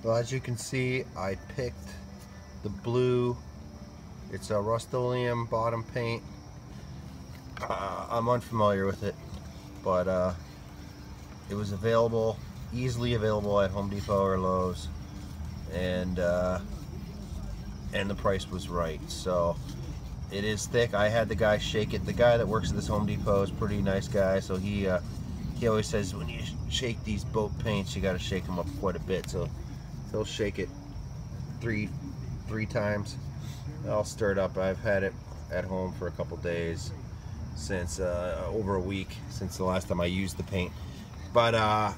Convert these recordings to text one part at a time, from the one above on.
Well, as you can see, I picked the blue. It's a Rust-Oleum bottom paint. I'm unfamiliar with it, but it was available, easily available at Home Depot or Lowe's, and the price was right. So it is thick. I had the guy shake it. The guy that works at this Home Depot is a pretty nice guy, so he always says when you shake these boat paints, you got to shake them up quite a bit. So he'll shake it three times. I'll stir it up. I've had it at home for a couple days, since over a week since the last time I used the paint. But I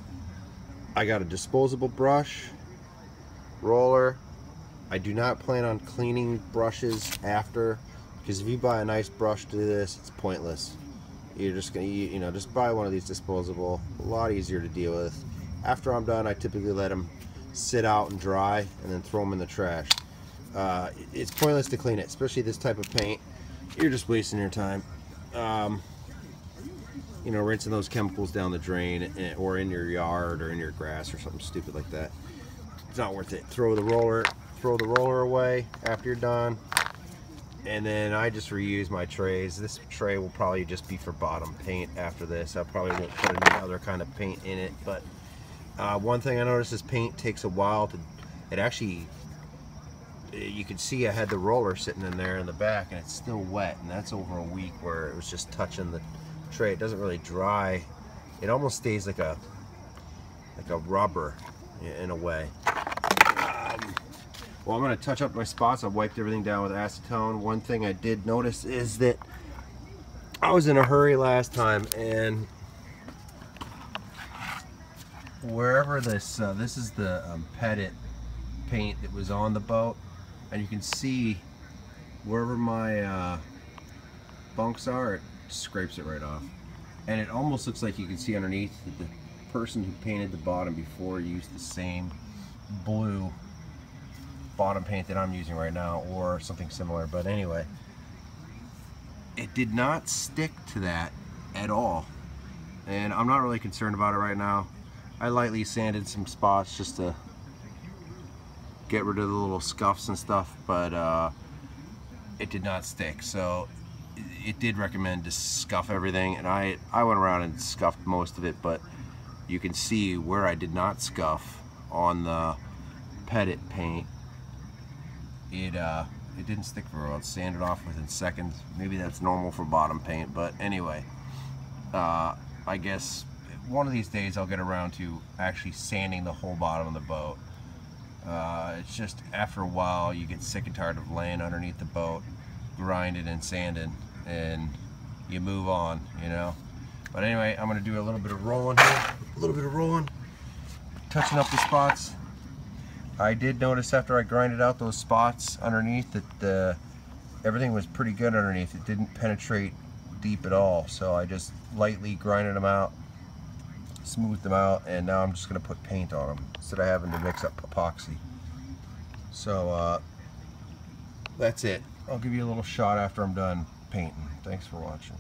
got a disposable brush, roller. I do not plan on cleaning brushes after, because if you buy a nice brush to do this, it's pointless. You're just gonna, just buy one of these disposable. A lot easier to deal with. After I'm done, I typically let them sit out and dry, and then throw them in the trash. It's pointless to clean it, especially this type of paint. You're just wasting your time. Rinsing those chemicals down the drain, or in your yard, or in your grass, or something stupid like that. It's not worth it. Throw the roller away after you're done. And then I just reuse my trays. This tray will probably just be for bottom paint after this. I probably won't put any other kind of paint in it. But one thing I noticed is paint takes a while to, you can see I had the roller sitting in there in the back, and it's still wet, and that's over a week where it was just touching the tray. It doesn't really dry. It almost stays like a rubber in a way. Well, I'm going to touch up my spots. I've wiped everything down with acetone. One thing I did notice is that I was in a hurry last time, and wherever this is the Petit paint that was on the boat, and you can see wherever my bunks are, it scrapes it right off. And it almost looks like you can see underneath that the person who painted the bottom before used the same blue bottom paint that I'm using right now, or something similar. But anyway, it did not stick to that at all, and I'm not really concerned about it right now. I lightly sanded some spots just to get rid of the little scuffs and stuff, but it did not stick. So it did recommend to scuff everything, and I went around and scuffed most of it, but you can see where I did not scuff on the Petit paint. It didn't stick very well. It sanded off within seconds. Maybe that's normal for bottom paint, but anyway, I guess one of these days I'll get around to actually sanding the whole bottom of the boat. It's just after a while you get sick and tired of laying underneath the boat, grinding and sanding, and you move on, But anyway, I'm going to do a little bit of rolling here, touching up the spots. I did notice after I grinded out those spots underneath that everything was pretty good underneath. It didn't penetrate deep at all, so I just lightly grinded them out, smoothed them out, and now I'm just going to put paint on them instead of having to mix up epoxy. So that's it. I'll give you a little shot after I'm done painting. Thanks for watching.